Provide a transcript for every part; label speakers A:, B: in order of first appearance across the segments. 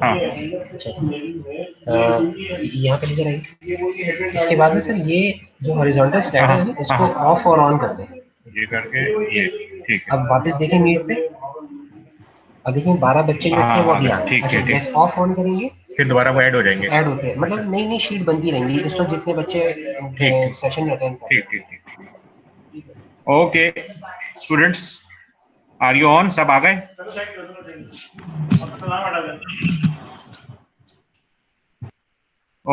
A: हाँ
B: यहाँ पे लेकर आइए। इसके बाद में सर ये जो हॉरिजॉन्टल
A: हाँ
B: स्लाइडर है ना,
A: हाँ
B: इसको
A: हाँ,
B: ऑफ और ऑन कर दें।
A: ये करके ये ठीक है।
B: अब वापस देखें मीट पे, अब देखिए 12 बच्चे जो थे
A: हाँ
B: वो
A: हाँ
B: अभी आ गए।
A: ठीक
B: अच्छा
A: है ठीक,
B: जैसे ऑफ ऑन करेंगे
A: फिर दोबारा वो ऐड हो
B: तो
A: जाएंगे।
B: ऐड होते हैं,
A: अच्छा
B: मतलब नई नई शीट बनती रहेंगी इस वक्त जितने बच्चे
A: ठीक ठीक
B: सेशन अटेंड कर रहे
A: ठीक ठीक ठीक। Okay students, are you on? सब आ गए?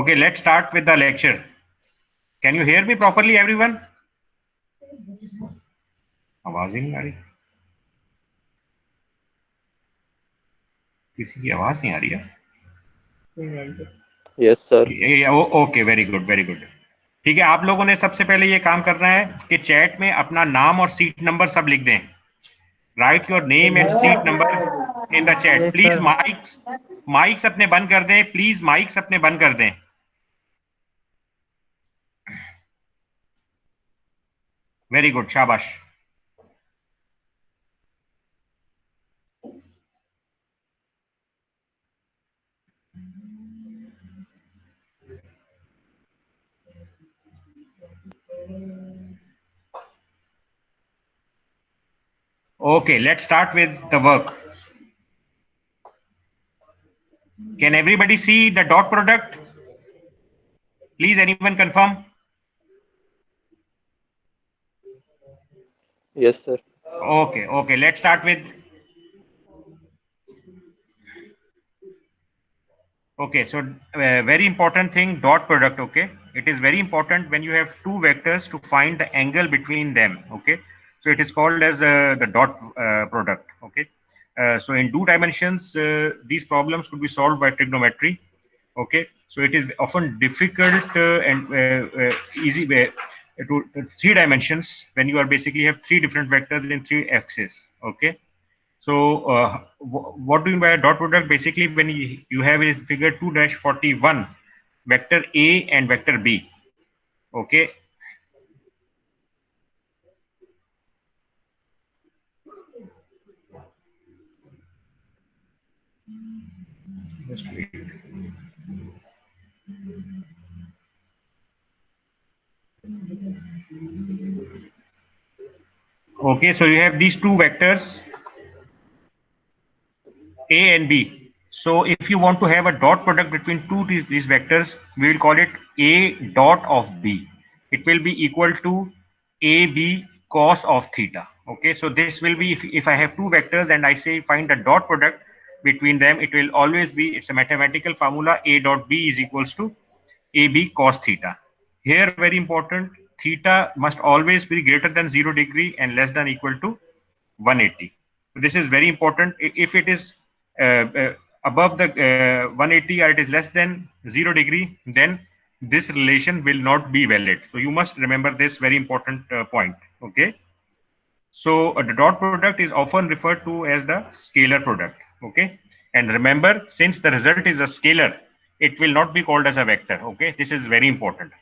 A: Okay let's start with the lecture. Can you hear me properly everyone? आवाज ही नहीं आ रही, किसी की आवाज नहीं आ रही है।
C: Yes sir.
A: Okay very good very good. ठीक है, आप लोगों ने सबसे पहले ये काम करना है कि चैट में अपना नाम और सीट नंबर सब लिख दें। Right your name and seat number in the chat
C: yes
A: please.
C: Sir.
A: Mics mics अपने बंद कर दें प्लीज, माइक्स अपने बंद कर दें। वेरी गुड, शाबाश। Okay, let's start with the work. Can everybody see the dot product? Please, anyone confirm?
C: Yes sir.
A: Okay, okay, let's start with. Okay, so very important thing, dot product. Okay, it is very important when you have two vectors to find the angle between them. Okay, so it is called as the dot product. Okay, so in 2 dimensions, these problems could be solved by trigonometry. Okay, so it is often difficult and easy way to 3 dimensions when you are basically have three different vectors in three axes. Okay, so what do you mean by a dot product? Basically, when you have a figure 2-41, vector A and vector B. Okay, just wait. Okay, so you have these two vectors A and B. So if you want to have a dot product between these vectors, we will call it A dot of B. It will be equal to AB cos of theta. Okay, so this will be if I have two vectors and I say find the dot product between them, it will always be, it's a mathematical formula, A dot B is equals to AB cos theta. Here very important, theta must always be greater than 0 degree and less than equal to 180. This is very important. If it is above the 180 or it is less than 0 degree, then this relation will not be valid. So you must remember this very important point. Okay. So the dot product is often referred to as the scalar product. Okay. And remember, since the result is a scalar, it will not be called as a vector. Okay. This is very important.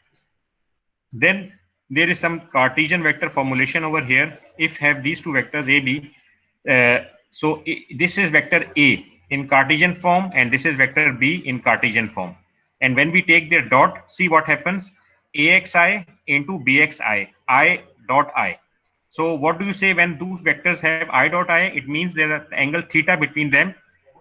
A: Then there is some Cartesian vector formulation over here. If have these two vectors A, B, so this is vector A in Cartesian form and this is vector B in Cartesian form. And when we take their dot, see what happens, AXI into BXI, I dot I. So what do you say when those vectors have I dot I? It means that the angle theta between them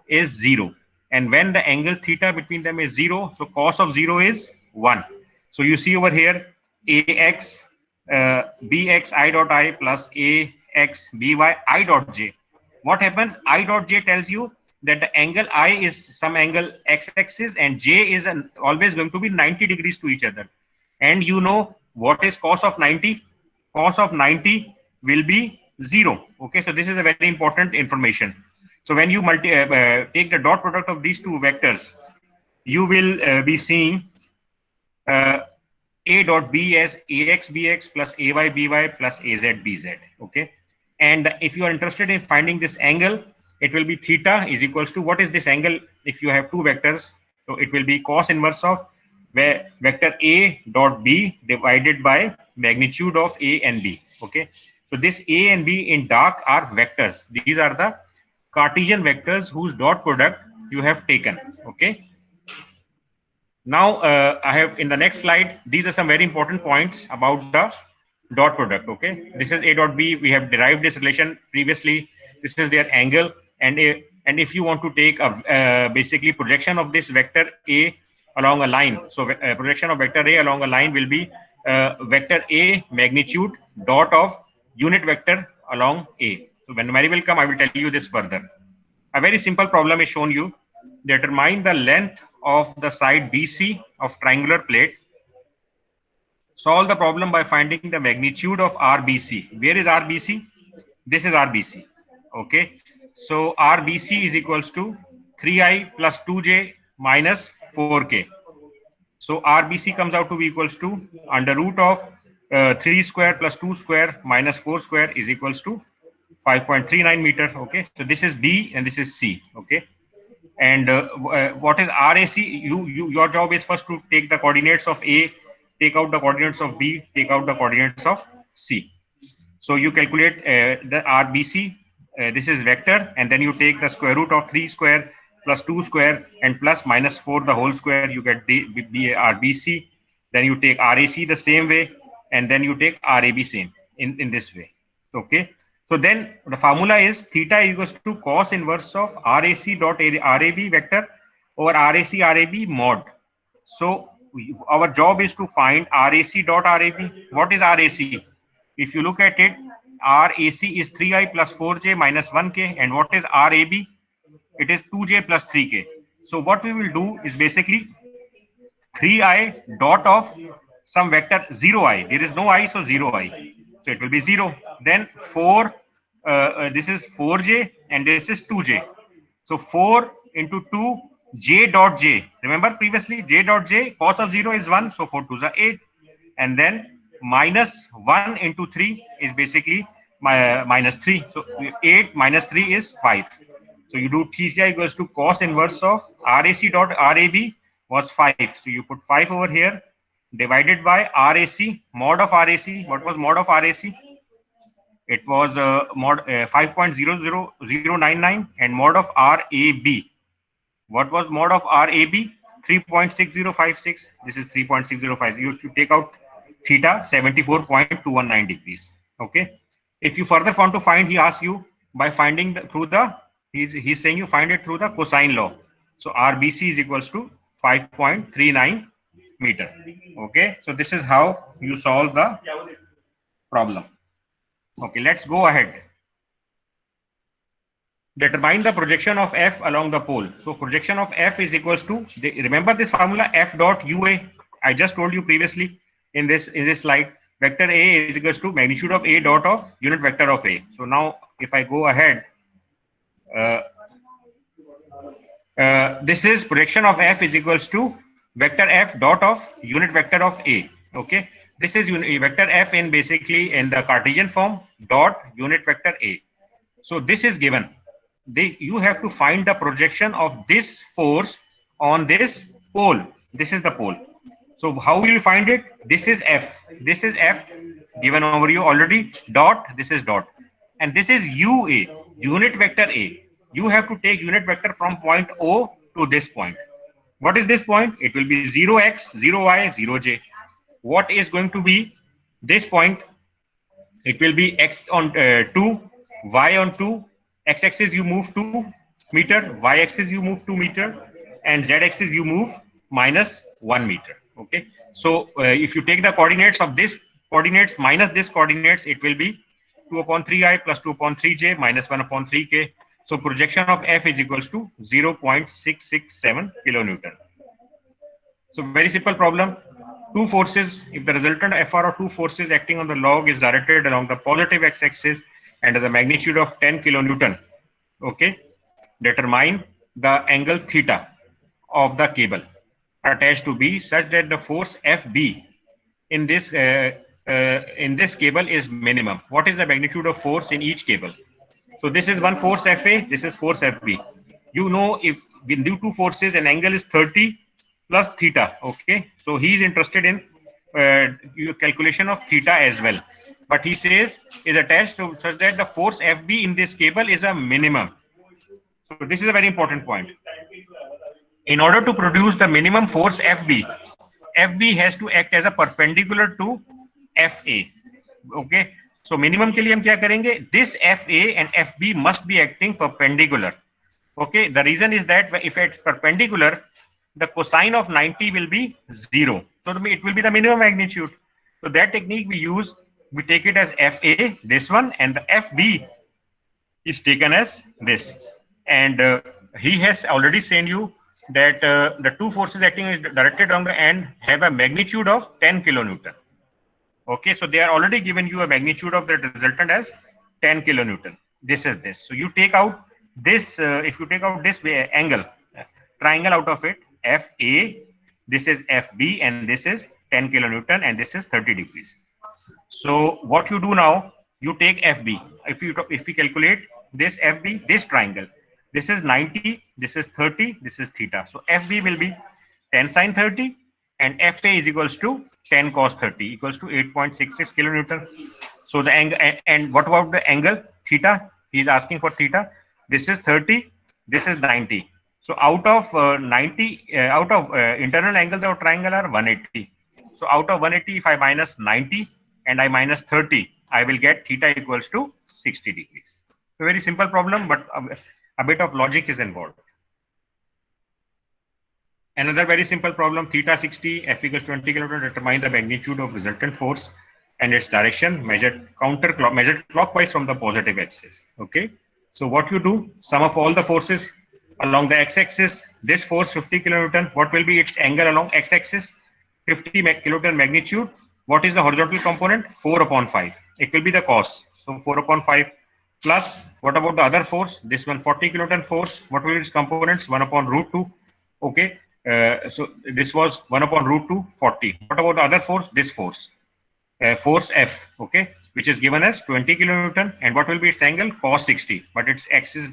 A: is 0. And when the angle theta between them is 0, so cos of 0 is 1. So you see over here, AX BX I dot I plus AX BY I dot J. What happens? I dot J tells you that the angle I is some angle x-axis and J is always going to be 90 degrees to each other. And you know what is cos of 90? Cos of 90 will be 0. Okay, so this is a very important information. So when you take the dot product of these two vectors, you will be seeing A dot B as AX BX plus AY BY plus AZ BZ. Okay. And if you are interested in finding this angle, it will be theta is equals to, what is this angle if you have two vectors? So it will be cos inverse of where vector A dot B divided by magnitude of A and B. Okay. So this A and B in dark are vectors. These are the Cartesian vectors whose dot product you have taken. Okay. Now I have in the next slide, these are some very important points about the dot product. Okay, this is A dot B. We have derived this relation previously. This is their angle, and if you want to take a basically projection of this vector A along a line, so projection of vector A along a line will be vector A magnitude dot of unit vector along A. So when Mary will come, I will tell you this further. A very simple problem is shown you. Determine the length of the side BC of triangular plate. Solve the problem by finding the magnitude of RBC. Where is RBC? This is RBC. Okay. So RBC is equals to 3i plus 2j minus 4k. So RBC comes out to be equals to under root of 3 square plus 2 square minus 4 square is equals to 5.39 meter. Okay. So this is B and this is C. Okay. And what is RAC? Your job is first to take the coordinates of A, take out the coordinates of B, take out the coordinates of C. So you calculate the RBC. This is vector, and then you take the square root of 3 square plus 2 square and plus minus 4 the whole square. You get RBC. Then you take RAC the same way, and then you take RAB same in this way. Okay. So then the formula is theta equals to cos inverse of RAC dot RAB vector over RAC RAB mod. So our job is to find RAC dot RAB. What is RAC? If you look at it, RAC is 3i plus 4j minus 1k. And what is RAB? It is 2j plus 3k. So what we will do is basically 3i dot of some vector 0i. There is no I, so 0i. So it will be 0. Then 4, this is 4j and this is 2j. So 4 into 2, j dot j. Remember previously, j dot j, cos of 0 is 1, so 4 2s are 8. And then minus 1 into 3 is basically minus 3. So 8 minus 3 is 5. So you do theta equals to cos inverse of RAC dot RAB was 5. So you put 5 over here divided by RAC, mod of RAC. What was mod of RAC? It was mod 5.00099 and mod of RAB. What was mod of RAB? 3.6056. This is 3.605. You should take out theta 74.219 degrees. Okay. If you further want to find, he asks you by finding through the, he's saying you find it through the cosine law. So RBC is equals to 5.39 meter. Okay. So this is how you solve the problem. Okay, let's go ahead. Determine the projection of F along the pole. So projection of F is equals to, remember this formula, F dot UA. I just told you previously in this slide. Vector A is equals to magnitude of A dot of unit vector of A. So now if I go ahead, this is projection of F is equals to vector F dot of unit vector of A. Okay. This is vector F in basically in the Cartesian form dot unit vector A. So this is given. You have to find the projection of this force on this pole. This is the pole. So how will you find it? This is F. This is F given over you already. Dot. This is dot. And this is UA, unit vector A. You have to take unit vector from point O to this point. What is this point? It will be 0x, 0y, 0j. What is going to be this point? It will be x on 2, y on 2, x-axis you move 2 meter, y-axis you move 2 meter, and z-axis you move minus 1 meter. Okay. So if you take the coordinates of this coordinates minus this coordinates, it will be 2 upon 3i plus 2 upon 3j minus 1 upon 3k. So projection of F is equals to 0.667 kilonewton. So very simple problem. Two forces, if the resultant FR of two forces acting on the log is directed along the positive x-axis and the magnitude of 10 kilonewton, okay, determine the angle theta of the cable attached to B such that the force FB in this cable is minimum. What is the magnitude of force in each cable? So this is one force FA, this is force FB. You know, if we do two forces, an angle is 30 plus theta. Okay, so he is interested in your calculation of theta as well, but he says is attached to such that the force FB in this cable is a minimum. So this is a very important point. In order to produce the minimum force FB, FB has to act as a perpendicular to FA. Okay. So minimum के लिए हम क्या करेंगे? This FA and FB must be acting perpendicular. Okay. The reason is that if it's perpendicular, the cosine of 90 will be 0. So it will be the minimum magnitude. So that technique we use, we take it as FA, this one, and the FB is taken as this. And he has already sent you that the two forces acting is directed on the end have a magnitude of 10 kilonewton. Okay, so they are already given you a magnitude of the resultant as 10 kilonewton. This is this. So you take out this, if you take out this angle, triangle out of it, FA, this is FB, and this is 10 kilonewton, and this is 30 degrees. So what you do now, you take FB. If we calculate this FB, this triangle, this is 90, this is 30, this is theta. So FB will be 10 sine 30, and FA is equals to 10 cos 30, equals to 8.66 kilonewton. So the angle, and what about the angle theta? He is asking for theta. This is 30, this is 90. So out of 90, internal angles of triangle are 180. So out of 180, if I minus 90 and I minus 30, I will get theta equals to 60 degrees. A very simple problem, but a bit of logic is involved. Another very simple problem, theta 60, F equals 20 kilonewton, determine the magnitude of resultant force and its direction measured clockwise from the positive axis. Okay. So what you do, sum of all the forces along the x-axis, this force 50 kilonewton, what will be its angle along x-axis? 50 kilonewton magnitude. What is the horizontal component? 4 upon 5. It will be the cos. So 4 upon 5 plus, what about the other force? This one 40 kilonewton force. What will be its components? 1 upon root 2. Okay. So this was 1 upon root 2, 40. What about the other force? This force. Force F. Okay. Which is given as 20 kilonewton. And what will be its angle? Cos 60. But its axis,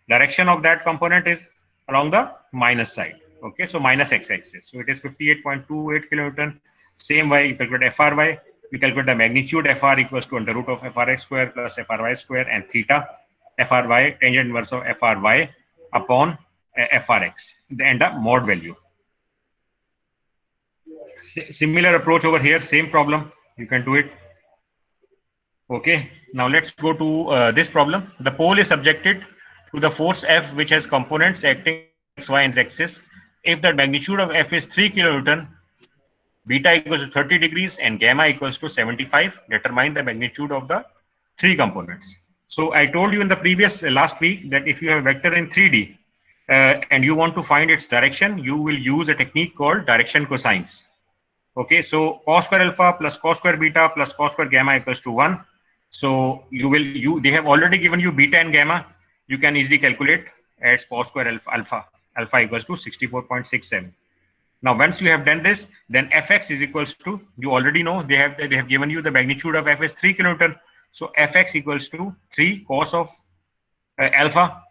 A: direction of that component is along the minus side. Okay, so minus x-axis. So it is 58.28 kilonewton. Same way, you calculate FRY. We calculate the magnitude FR equals to under root of FRX square plus FRY square, and theta FRY, tangent inverse of FRY upon FRX, and the mod value. Similar approach over here, same problem. You can do it. Okay, now let's go to this problem. The pole is subjected to the force F, which has components acting x, y, and z axis. If the magnitude of F is 3 kilonewton, beta equals to 30 degrees, and gamma equals to 75, determine the magnitude of the three components. So I told you in the previous last week that if you have a vector in 3D and you want to find its direction, you will use a technique called direction cosines. Okay, so cos square alpha plus cos square beta plus cos square gamma equals to 1. So they have already given you beta and gamma. You can easily calculate as cos square alpha equals to 64.67. Now once you have done this, then fx is equals to, you already know they have given you the magnitude of f is 3 kilonewton. So fx equals to 3 cos of alpha,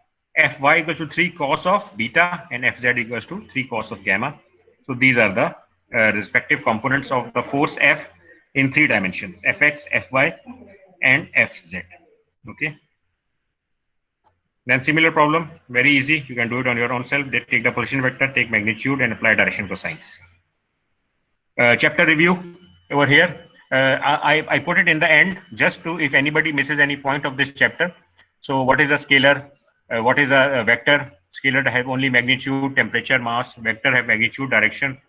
A: fy equals to 3 cos of beta, and fz equals to 3 cos of gamma. So these are the respective components of the force F in 3 dimensions: fx, fy, and fz. Okay. Then similar problem, very easy. You can do it on your own self. They take the position vector, take magnitude, and apply direction cosines. Chapter review over here. I put it in the end just to, if anybody misses any point of this chapter. So what is a scalar? What is a vector? Scalar have only magnitude, temperature, mass. Vector have magnitude, direction,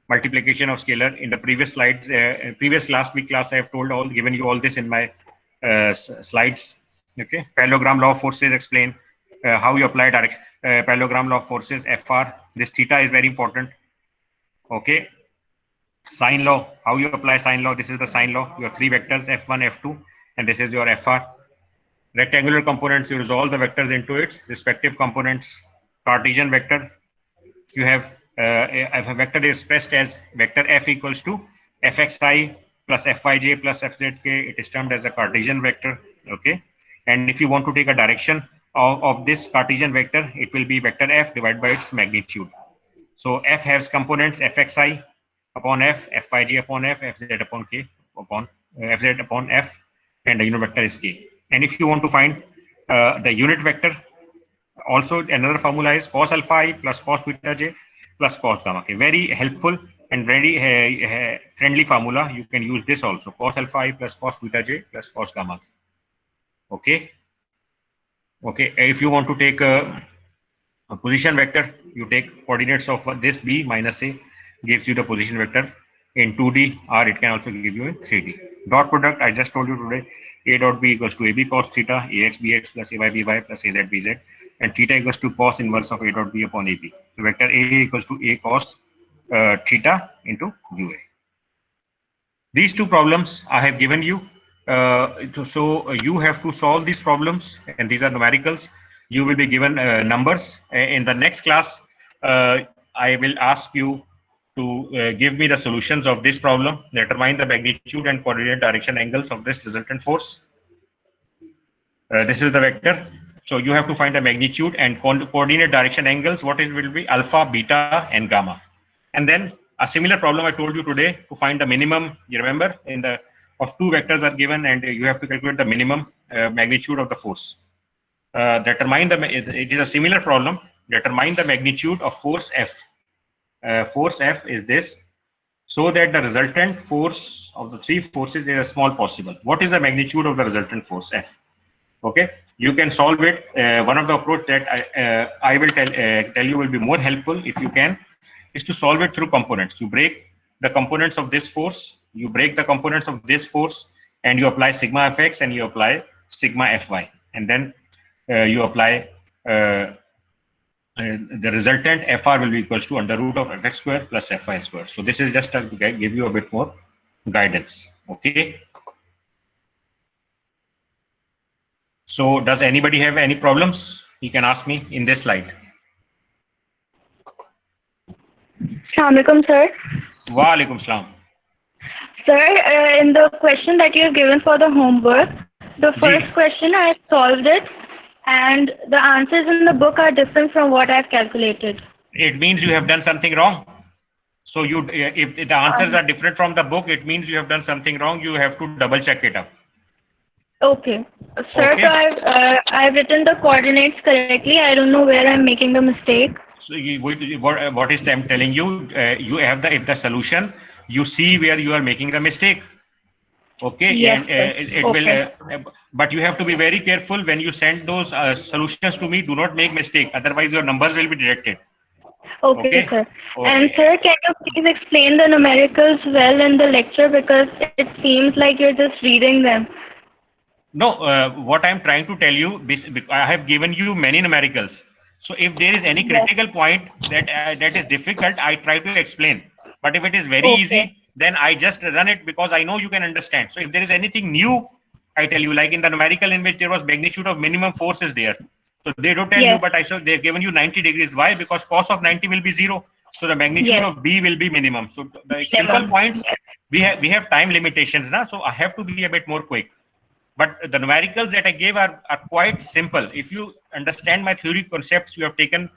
A: multiplication of scalar. In the previous slides, previous last week class, I have given you all this in my slides. Okay, parallelogram law of forces explain how you apply direct parallelogram law of forces, FR. This theta is very important. Okay, sine law, how you apply sine law. This is the sine law. Your 3 vectors F1, F2, and this is your FR. Rectangular components, you resolve the vectors into its respective components. Cartesian vector, you have if a vector is expressed as vector F equals to fxi plus fyj plus fzk, it is termed as a Cartesian vector. Okay. And if you want to take a direction of this Cartesian vector, it will be vector F divided by its magnitude. So F has components fxi upon F, fyj upon F, fz upon k upon fz upon F, and the unit vector is k. And if you want to find the unit vector Also, another formula is cos alpha I plus cos beta j plus cos gamma k. Very helpful and very friendly formula. You can use this also, cos alpha I plus cos beta j plus cos gamma k. Okay. Okay. If you want to take a position vector, you take coordinates of this b minus a, gives you the position vector in 2D, or it can also give you in 3D. Dot product, I just told you today, a dot b equals to ab cos theta, ax bx plus ay by plus az bz, and theta equals to cos inverse of a dot b upon ab. So vector a equals to a cos theta into ua. These two problems I have given you. So you have to solve these problems, and these are numericals. You will be given numbers. In the next class, I will ask you to give me the solutions of this problem. Determine the magnitude and coordinate direction angles of this resultant force. This is the vector. So you have to find the magnitude and coordinate direction angles. What is will be alpha, beta, and gamma. And then a similar problem I told you today to find the minimum. You remember, in the of two vectors are given, and you have to calculate the minimum magnitude of the force. Determine the. It is a similar problem. Determine the magnitude of force F. Force F is this, so that the resultant force of the three forces is as small possible. What is the magnitude of the resultant force F? Okay, you can solve it. One of the approach that I will tell you will be more helpful if you can, is to solve it through components. You break the components of this force, you break the components of this force, and you apply sigma fx and you apply sigma fy, and then you apply the resultant fr will be equals to under root of fx square plus fy square. So this is just to give you a bit more guidance. Okay. So does anybody have any problems? You can ask me in this slide.
C: Assalamualaikum, sir.
A: Wa alaikum salam.
C: Sir, in the question that you have given for the homework, the first question I solved it, and the answers in the book are different from what I've calculated.
A: It means you have done something wrong. So you, if the answers are different from the book, it means you have done something wrong. You have to double check it up.
C: Okay, sir.
A: Okay.
C: So I've written the coordinates correctly. I don't know where I'm making the mistake.
A: So what is I'm telling you? You have the, if the solution, you see where you are making the mistake. Okay.
C: Yes,
A: and it
C: okay.
A: will. But you have to be very careful when you send those solutions to me. Do not make mistake. Otherwise, your numbers will be deducted.
C: Okay, sir.
A: Okay.
C: And sir, can you please explain the numericals well in the lecture, because it seems like you're just reading them.
A: No, what I'm trying to tell you, I have given you many numericals. So if there is any critical point that that is difficult, I try to explain. But if it is very easy, then I just run it because I know you can understand. So if there is anything new, I tell you, like in the numerical in which there was magnitude of minimum force is there. So they don't tell you, but I saw they've given you 90 degrees. Why? Because cos of 90 will be 0. So the magnitude of B will be minimum. So the simple points, we have time limitations now. So I have to be a bit more quick. But the numericals that I gave are quite simple. If you understand my theory concepts, you have taken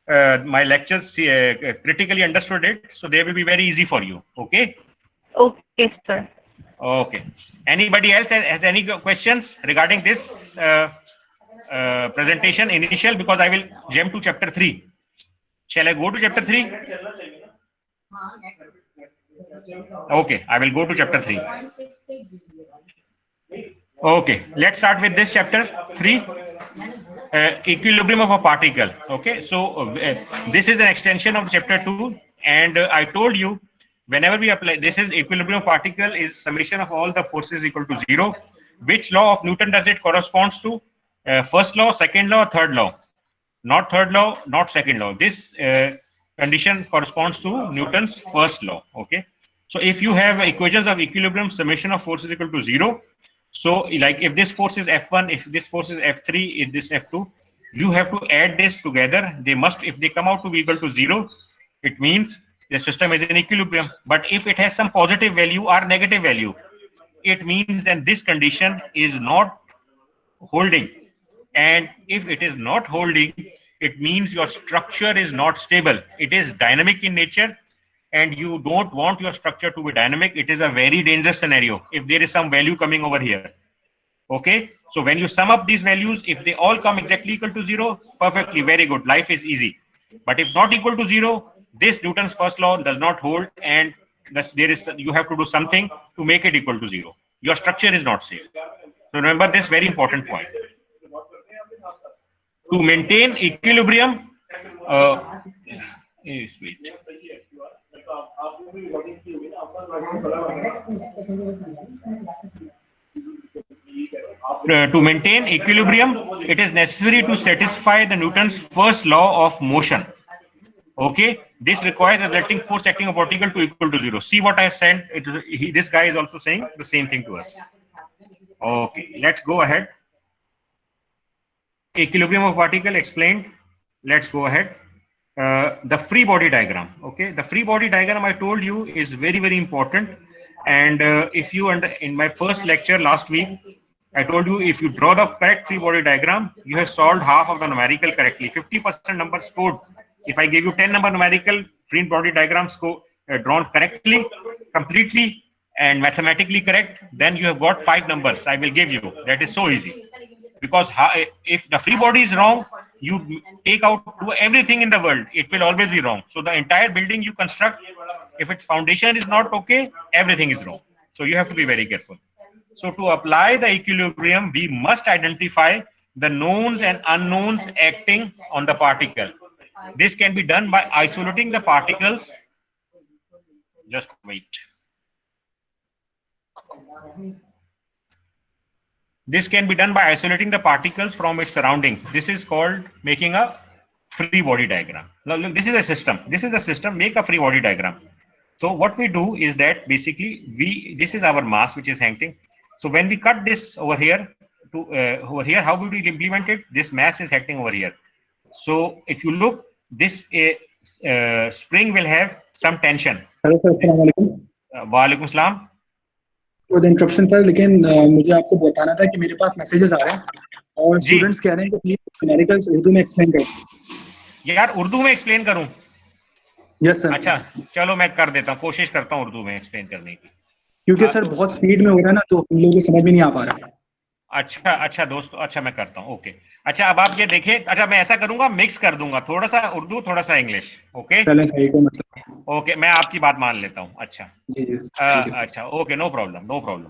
A: my lectures, critically understood it, so they will be very easy for you. Okay?
C: Okay, sir.
A: Okay. Anybody else has any questions regarding this presentation initial? Because I will jump to chapter 3. Shall I go to chapter 3? Okay, I will go to chapter 3. Okay, let's start with this chapter 3, equilibrium of a particle. Okay, so this is an extension of chapter 2, and I told you whenever we apply, this is equilibrium of particle is summation of all the forces equal to 0. Which law of Newton does it corresponds to? First law, second law, third law? Not third law, not second law. This condition corresponds to Newton's first law. Okay, so if you have equations of equilibrium, summation of forces equal to 0. So like if this force is F1, if this force is F3, if this F2, you have to add this together. They must, if they come out to be equal to 0, it means the system is in equilibrium. But if it has some positive value or negative value, it means then this condition is not holding. And if it is not holding, it means your structure is not stable. It is dynamic in nature, and you don't want your structure to be dynamic. It is a very dangerous scenario if there is some value coming over here. Okay, So when you sum up these values, if they all come exactly equal to 0, perfectly, very good, life is easy. But if not equal to 0, this Newton's first law does not hold, and thus you have to do something to make it equal to 0. Your structure is not safe. So remember this very important point. To maintain equilibrium, wait. To maintain equilibrium, it is necessary to satisfy the Newton's first law of motion. Okay, this requires the resulting force acting on particle to equal to 0. See what I have said? This guy is also saying the same thing to us. Okay, let's go ahead. Equilibrium of particle explained. Let's go ahead. The free body diagram. Okay, the free body diagram I told you is very, very important. And if you in my first lecture last week, I told you if you draw the correct free body diagram, you have solved half of the numerical correctly. 50% number scored. If I give you 10 number numerical free body diagram drawn correctly, completely, and mathematically correct, then you have got 5 numbers. I will give you. That is so easy. Because if the free body is wrong, you take out do everything in the world, it will always be wrong. So the entire building you construct, if its foundation is not okay, everything is wrong. So you have to be very careful. So to apply the equilibrium, we must identify the knowns and unknowns acting on the particle. This can be done by isolating the particles. Just wait. This can be done by isolating the particles from its surroundings. This is called making a free body diagram. Now look, this is a system. This is a system. Make a free body diagram. So what we do is that basically this is our mass which is hanging. So when we cut this over here to over here, how would we implement it? This mass is acting over here. So if you look, this spring will have some tension.
D: Hello sir, Assalamualaikum.
A: Waalaikum salam.
D: वो interruption था, लेकिन मुझे आपको बताना था कि मेरे पास messages आ रहे हैं और स्टूडेंट्स कह रहे हैं कि प्लीज न्यूमेरिकल्स उर्दू में एक्सप्लेन करो।
A: यार उर्दू में एक्सप्लेन करूं?
D: Yes sir.
A: अच्छा चलो मैं कर देता हूं, कोशिश करता हूं उर्दू में एक्सप्लेन करने की,
D: क्योंकि सर बहुत स्पीड में हो रहा है ना, तो हम लोगों को समझ में नहीं आ पा रहा है।
A: अच्छा दोस्तों, अच्छा मैं करता हूं। ओके, अच्छा अब आप ये देखें। अच्छा मैं ऐसा करूंगा, मिक्स कर दूंगा, थोड़ा सा उर्दू थोड़ा सा इंग्लिश। ओके
D: सही, कोई मतलब नहीं।
A: ओके, मैं आपकी बात मान लेता हूं। अच्छा
D: जी
A: अच्छा ओके, नो प्रॉब्लम।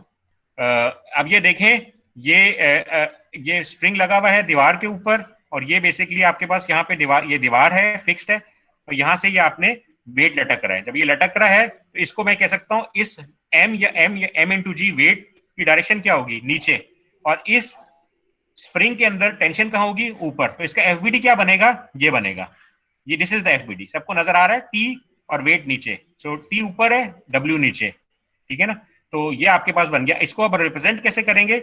A: अब ये देखें, ये स्प्रिंग लगा हुआ है दीवार के ऊपर, और ये बेसिकली आपके पास यहाँ पे ये दीवार है, फिक्स्ड है, और यहाँ से ये आपने वेट लटक रहा है। जब ये लटक रहा है तो इसको मैं कह सकता हूँ इस m इंटू जी वेट की डायरेक्शन क्या होगी? नीचे। और इस स्प्रिंग के अंदर टेंशन कहाँ होगी? ऊपर। तो इसका एफबीडी क्या बनेगा? ये बनेगा, ये दिस इज द एफबीडी। सबको नजर आ रहा है? टी और वेट नीचे, सो टी ऊपर है, डब्ल्यू नीचे, ठीक है ना? तो ये आपके पास बन गया। इसको अब रिप्रेजेंट कैसे करेंगे?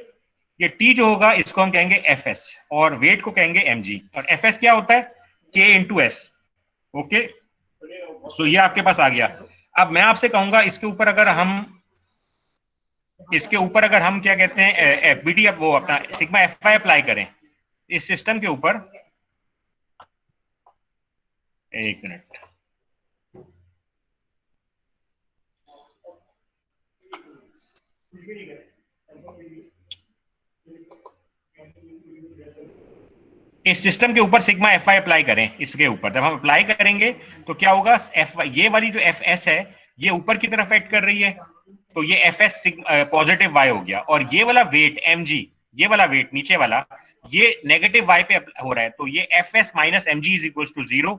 A: ये टी जो होगा इसको हम कहेंगे एफ एस, और वेट को कहेंगे एम जी। और एफ एस क्या होता है? के इंटू एस। ओके, सो ये आपके पास आ गया। अब मैं आपसे कहूंगा इसके ऊपर अगर हम क्या कहते हैं एफबीडी, अब वो अपना सिग्मा एफ आई अप्लाई करें इस सिस्टम के ऊपर। एक मिनट, इस सिस्टम के ऊपर सिग्मा एफ आई अप्लाई करें। इसके ऊपर जब हम अप्लाई करेंगे तो क्या होगा? एफ ये वाली जो एफ एस है ये ऊपर की तरफ एक्ट कर रही है, तो ये एफ एस पॉजिटिव वाई हो गया। और ये वाला वेट एम जी, ये वाला वेट नीचे वाला, ये नेगेटिव वाई पे हो रहा है, तो ये F S minus M G is equal to 0।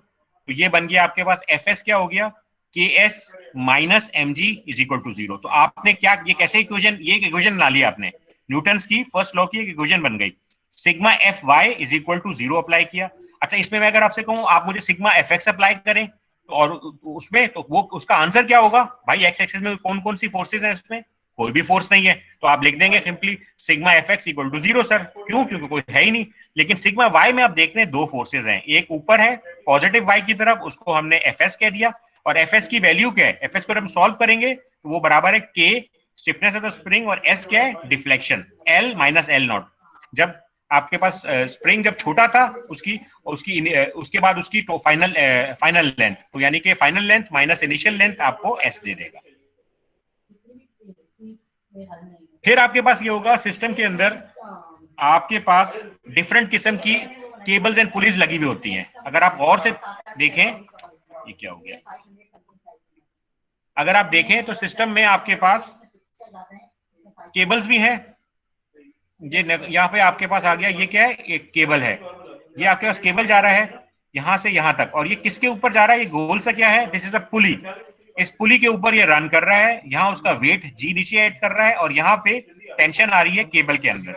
A: तो ये बन गया आपके पास एफ एस क्या हो गया? K S minus M G is equal to 0। तो आपने क्या, ये कैसे इक्वेशन, ये इक्वेशन ला लिया आपने, न्यूटन्स की फर्स्ट लॉ की एक इक्वेशन बन गई। Sigma F Y is equal to 0 apply किया। अच्छा, इसमें मैं अगर आपसे कहूं आप मुझे सिग्मा एफ एक्स अप्लाई करें, और उसमें तो वो उसका आंसर क्या होगा? भाई एक्स एक्सिस में कौन कौन सी फोर्सेज हैं? इसमें कोई भी फोर्स नहीं है, तो आप लिख देंगे simply sigma F X equal to 0 sir. क्यों? क्योंकि कोई है ही नहीं। लेकिन सिग्मा वाई में आप देख रहे हैं दो फोर्सेज हैं, एक ऊपर है पॉजिटिव वाई की तरफ, उसको हमने एफ एस कह दिया, और एफ एस की वैल्यू क्या है? एफ एस को जब हम सॉल्व करेंगे तो वो बराबर है के स्टिफनेस ऑफ द स्प्रिंग, और एस क्या है? Deflection, L minus L not. जब आपके पास स्प्रिंग जब छोटा था उसके बाद उसकी तो फाइनल लेंथ, तो यानी कि final length minus initial length आपको एस दे देगा। फिर आपके पास ये होगा सिस्टम के अंदर आपके पास डिफरेंट किस्म की केबल्स एंड पुलीज लगी हुई होती हैं। अगर आप गौर से देखें, ये क्या हो गया, अगर आप देखें तो सिस्टम में आपके पास केबल्स भी हैं। ये यहाँ पे आपके पास आ गया, ये क्या है, एक केबल है, ये आपके पास केबल जा रहा है यहां से यहां तक, और ये किसके ऊपर जा रहा है, ये गोल सा क्या है, दिस इज अ पुली। इस पुली के ऊपर ये रन कर रहा है, यहाँ उसका वेट जी नीचे ऐड कर रहा है, और यहाँ पे टेंशन आ रही है केबल के अंदर,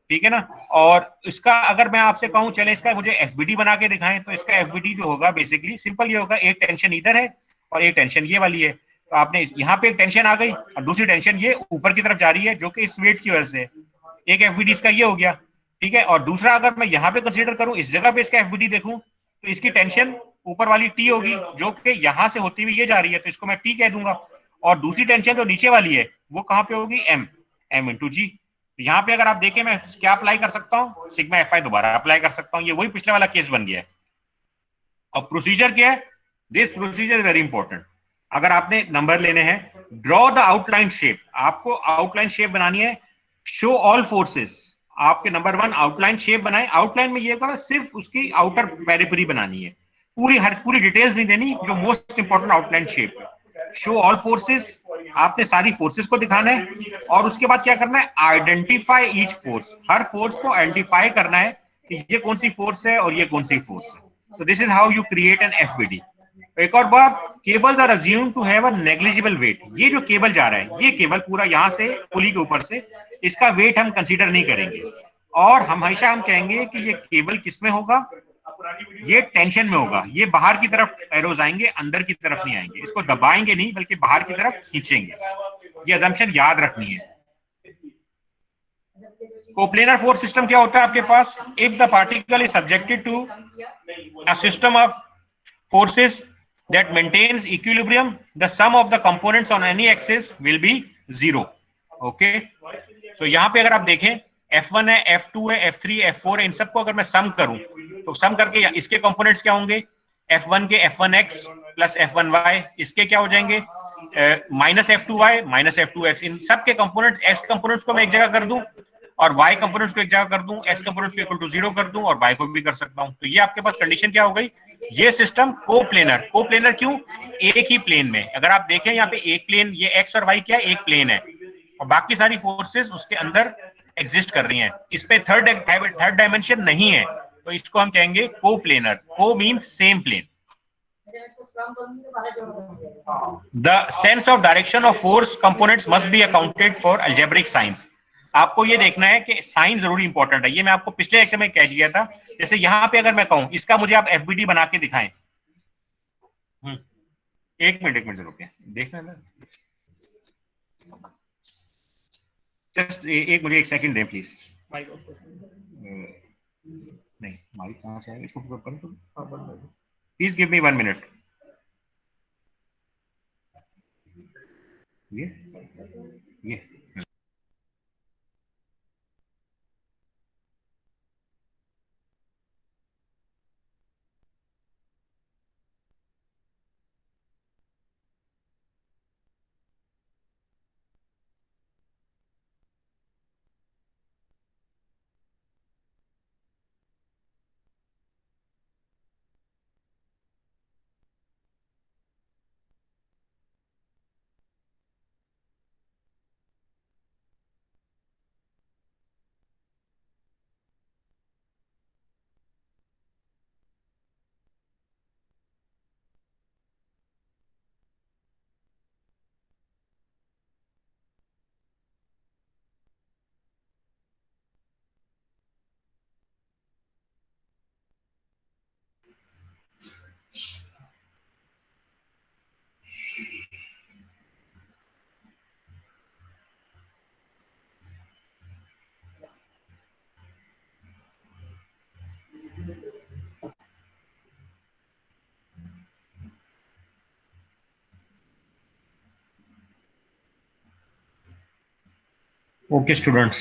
A: ठीक है ना। और इसका अगर मैं आपसे कहूं चले इसका मुझे एफबीडी बना के दिखाएं, तो इसका एफबीडी जो होगा बेसिकली सिंपल ये होगा, एक टेंशन इधर है और एक टेंशन ये वाली है। तो आपने यहाँ पे एक टेंशन आ गई और दूसरी टेंशन ये ऊपर की तरफ जा रही है, जो कि इस वेट की वजह से। एक एफबीडी इसका ये हो गया, ठीक है। और दूसरा अगर मैं यहाँ पे कंसीडर करूं, इस जगह पे इसका एफबीडी देखूं, तो इसकी टेंशन ऊपर वाली टी होगी, जो कि यहां से होती हुई ये जा रही है, तो इसको मैं टी कह दूंगा। और दूसरी टेंशन जो नीचे वाली है वो कहां पे होगी, एम, एम इंटू जी। यहाँ पे अगर आप देखें मैं क्या अप्लाई कर सकता हूँ, सिग्मा एफ आई दोबारा अप्लाई कर सकता हूँ, ये वही पिछले वाला केस बन गया है। अब प्रोसीजर क्या है, this procedure is very important. अगर आपने नंबर लेने हैं, ड्रॉ द आउटलाइन शेप, आपको आउटलाइन शेप बनानी है, शो ऑल फोर्सेस। आपके नंबर 1 आउटलाइन शेप बनाए, आउटलाइन में ये होगा सिर्फ उसकी आउटर पेरिफेरी बनानी है, पूरी डिटेल्स नहीं देनी, जो मोस्ट इंपॉर्टेंट आउटलाइन शेप है। शो ऑल फोर्सेस, आपने सारी फोर्सेस को दिखाना है, और उसके बाद क्या करना है, आइडेंटिफाई ईच फोर्स, हर फोर्स को आइडेंटिफाई करना है कि ये कौन सी फोर्स है और ये कौन सी फोर्स है। तो this is how you create an FBD. एक और बात, cables are assumed to have a negligible weight. ये जो केबल जा रहा है, ये केबल पूरा यहां से पुली के ऊपर से, इसका वेट हम कंसीडर नहीं करेंगे, और हमेशा हम कहेंगे कि ये केबल किस में होगा, ये टेंशन में होगा, ये बाहर की तरफ एरोज आएंगे, अंदर की तरफ नहीं आएंगे, इसको दबाएंगे नहीं बल्कि बाहर की तरफ खींचेंगे। ये अजम्पशन याद रखनी है। कोप्लेनर फोर्स सिस्टम क्या होता है आपके पास, if the particle is subjected to a system of forces that maintains equilibrium, the sum of the components on any axis will be 0. Okay, so यहाँ पे अगर आप देखें F1 है, F2 है, F3 है, F4 है, इन सबको अगर मैं सम करूं, तो सम करके इसके कंपोनेंट्स क्या होंगे, F1 के F1x प्लस F1y, इसके क्या हो जाएंगे माइनस F2y माइनस F2x। इन सब के कंपोनेंट्स, x कंपोनेंट्स को मैं एक जगह कर दूं और y कंपोनेंट्स को एक जगह कर दूं, x कंपोनेंट्स को इक्वल टू 0 कर दूं और y को भी कर सकता हूं। तो ये आपके पास कंडीशन क्या हो गई, ये सिस्टम कोप्लेनर। कोप्लेनर क्यों, एक ही प्लेन में। अगर आप देखें यहाँ पे एक प्लेन, ये एक्स और वाई क्या है, एक प्लेन है, और बाकी सारी फोर्सेस उसके अंदर एग्जिस्ट कर रही हैं, इस पे थर्ड डायमेंशन नहीं है, तो इसको हम कहेंगे coplanar. Co means same plane. The sense of direction of force components must be accounted for algebraic signs. आपको ये देखना है कि साइन जरूरी इंपॉर्टेंट है, ये मैं आपको पिछले लेक्चर में कह दिया था। जैसे यहां पे अगर मैं कहूं इसका मुझे आप एफबीडी बना के दिखाएं, एक मिनट जरूर देखना ना, जस्ट एक मुझे एक सेकंड दें प्लीज। नहीं माइक कहां से आएगा, इसको बंद करो प्लीज, गिव मी 1 मिनट। ये ओके स्टूडेंट्स,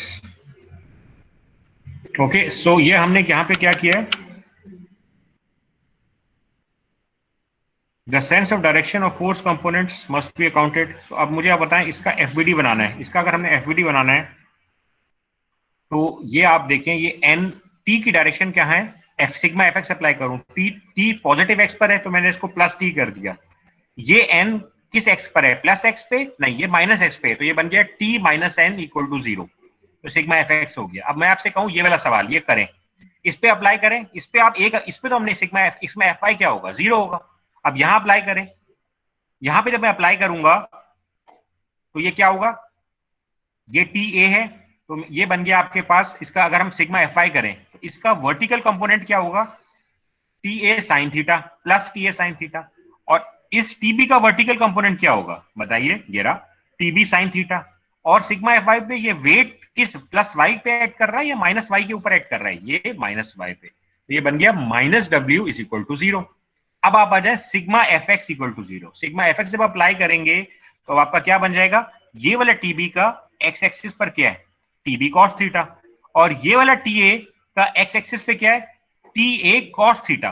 A: ओके सो ये हमने यहाँ पे क्या किया है, the sense of direction of force components must be accounted. अब मुझे आप बताएं इसका एफबीडी बनाना है, इसका अगर हमने एफबीडी बनाना है तो ये आप देखें, ये एन टी की डायरेक्शन क्या है, F sigma F x apply करूं, टी पॉजिटिव एक्स पर है तो मैंने इसको प्लस टी कर दिया। ये एन किस एक्स पर है, प्लस एक्स पे नहीं, ये माइनस एक्स पे, तो ये बन गया T minus N equal to 0, तो सिग्मा एफ एक्स हो गया। अब मैं आपसे कहूं ये वाला सवाल ये करें, इस पे अप्लाई करें, इस पे आप एक, इस पे तो हमने सिग्मा एफ, इसमें एफ आई क्या होगा, 0 होगा। अब यहां अप्लाई करें, यहां पे जब मैं अप्लाई करूंगा तो ये क्या होगा, ये टी ए है, तो ये बन गया आपके पास, इसका अगर हम सिग्मा एफ आई करें तो इसका वर्टिकल कंपोनेंट क्या होगा, T A sine theta plus T A sine theta, और इस टीबी का वर्टिकल कंपोनेंट क्या होगा बताइए, ये रहा टीबी साइन थीटा। और सिग्मा एफ वाई पे ये वेट किस प्लस वाई पे ऐड कर रहा है या माइनस वाई के ऊपर ऐड कर रहा है, ये माइनस वाई पे, तो ये बन गया minus W is equal to 0। अब आप आ जाए sigma F X equal to 0, sigma F X जब अप्लाई करेंगे तो आपका क्या बन जाएगा, ये वाला टीबी का एक्स एक्सिस पर क्या है, टीबी कॉस थीटा, और ये वाला टी ए का एक्स एक्सिस पे क्या है, T A cos theta,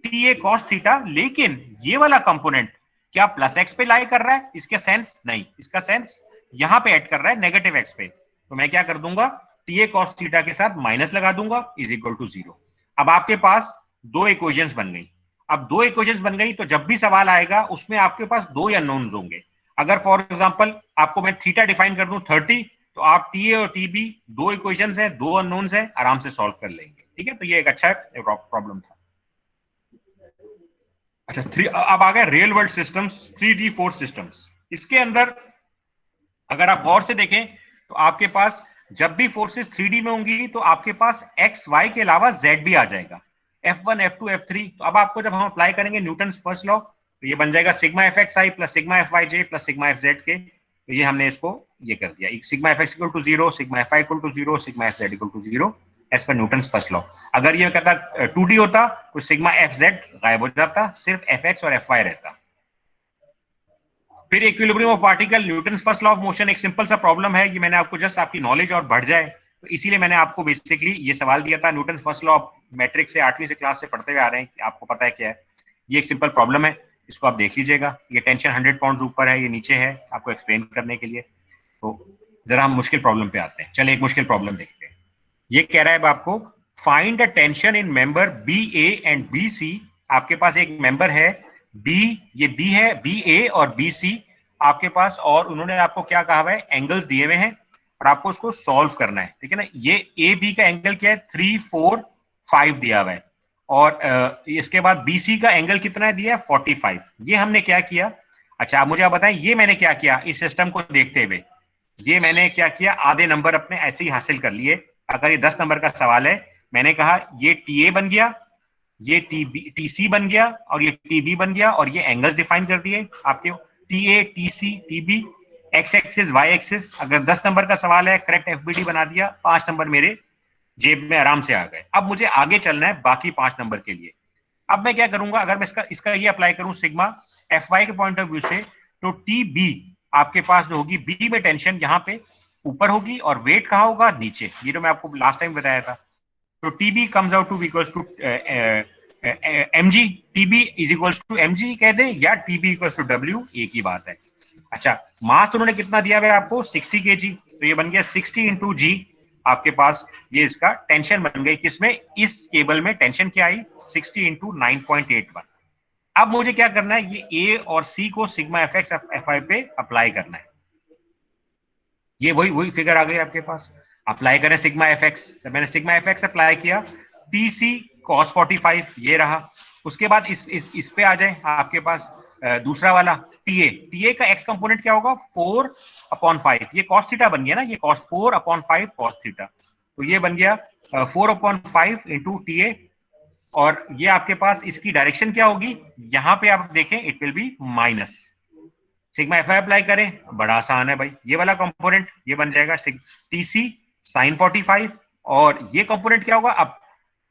A: T A cos theta, लेकिन ये वाला कंपोनेंट क्या प्लस एक्स पे लाई कर रहा है, इसका सेंस नहीं, इसका सेंस यहां पे ऐड कर रहा है नेगेटिव एक्स पे, तो मैं क्या कर दूंगा, टी ए कॉस थीटा के साथ माइनस लगा दूंगा इज इक्वल टू 0। अब आपके पास दो इक्वेशंस बन गई। अब दो इक्वेशंस बन गई तो जब भी सवाल आएगा उसमें आपके पास दो अननोन्स होंगे। अगर फॉर एग्जांपल आपको मैं थीटा डिफाइन कर दूं 30, तो आप टी ए और टीबी दो इक्वेशंस है, दो अननोन्स है, आराम से सॉल्व कर लेंगे। ठीक है, तो ये एक अच्छा प्रॉब्लम था। अच्छा, अब आ गए real world systems, 3D force systems. इसके अंदर अगर आप गौर से देखें तो आपके पास जब भी फोर्सेस 3D में होंगी तो आपके पास एक्स वाई के अलावा जेड भी आ जाएगा, F1 F2 F3। तो अब आपको जब हम अप्लाई करेंगे न्यूटन फर्स्ट लॉ तो ये बन जाएगा sigma F X I plus sigma F Y J plus sigma F Z K, तो ये हमने इसको ये कर दिया, sigma F X equal to 0, sigma F I equal to 0, sigma F Z equal to 0 as per Newton first law. अगर ये कहता 2D होता तो सिग्मा एफ जेड गायब हो जाता, सिर्फ एफ एक्स और एफ वाई रहता। फिर equilibrium of particle, Newton first law of motion, एक सिंपल सा प्रॉब्लम है, ये मैंने आपको जस्ट आपकी नॉलेज और बढ़ जाए तो इसीलिए मैंने आपको बेसिकली ये सवाल दिया था। Newton first law of matric से 8वीं से क्लास से पढ़ते हुए आ रहे हैं, आपको पता है क्या है, ये एक सिंपल प्रॉब्लम है, इसको आप देख लीजिएगा। ये टेंशन 100 पाउंड ऊपर है, ये नीचे है, आपको एक्सप्लेन करने के लिए। तो जरा हम मुश्किल प्रॉब्लम पे आते हैं। चले एक मुश्किल प्रॉब्लम देखते हैं। ये कह रहा है अब आपको find the tension in member B A and B C. आपके पास एक मेंबर है बी, ये बी है, बी ए और बी सी आपके पास, और उन्होंने आपको क्या कहा हुआ है, एंगल्स दिए हुए हैं और आपको उसको सॉल्व करना है। ठीक है ना, ये ए बी का एंगल क्या है, 3, 4, 5 दिया हुआ है, और इसके बाद बीसी का एंगल कितना है दिया है, 45। ये हमने क्या किया, अच्छा आप मुझे आप बताएं, ये मैंने क्या किया इस सिस्टम को देखते हुए, ये मैंने क्या किया, आधे नंबर अपने ऐसे ही हासिल कर लिए। अगर ये 10 नंबर का सवाल है, मैंने कहा ये टी ए बन गया, ये टी सी बन गया, और ये टी बी बन गया, और ये एंगल्स डिफाइन कर दिए आपके, T A T C T B, X axis Y axis. अगर 10 नंबर का सवाल है, करेक्ट एफबीडी बना दिया, 5 नंबर मेरे जेब में आराम से आ गए। अब मुझे आगे चलना है बाकी 5 नंबर के लिए। अब मैं क्या करूंगा, अगर मैं इसका ये अप्लाई करूं सिग्मा एफ वाई के पॉइंट ऑफ व्यू से, तो टी बी आपके पास जो होगी, बी में टेंशन यहाँ पे ऊपर होगी और वेट कहाँ होगा, नीचे, ये तो मैं आपको लास्ट टाइम बताया था। तो T B comes out to equals to M G, T B is equals to M G कह दें, या T B equals to W, एक ही बात है। अच्छा, मास उन्होंने कितना दिया है आपको, 60 kg, तो ये बन गया 60 इंटू जी, आपके पास ये इसका टेंशन बन गई, किसमें, इस केबल में टेंशन क्या आई, 60 इंटू 9.81। अब मुझे क्या करना है, ये ए और सी को sigma F X F I पे अप्लाई करना है। ये वही फिगर आ गई आपके पास, अप्लाई करें सिग्मा एफ एक्स। जब मैंने सिग्मा एफ एक्स अप्लाई किया, टी सी कॉस 45 ये रहा। उसके बाद इस पे आ जाए आपके पास दूसरा वाला टीए का एक्स कंपोनेंट क्या होगा, 4/5, ये कॉस थीटा बन गया ना, ये कॉस 4/5 कॉस थीटा, तो ये बन गया 4/5 इंटू टीए। और ये आपके पास इसकी डायरेक्शन क्या होगी, यहां पे आप देखें, it will be minus. Sigma F I apply करें, बड़ा आसान है भाई, ये वाला कंपोनेंट ये बन जाएगा टीसी साइन 45, और ये कंपोनेंट क्या होगा, अब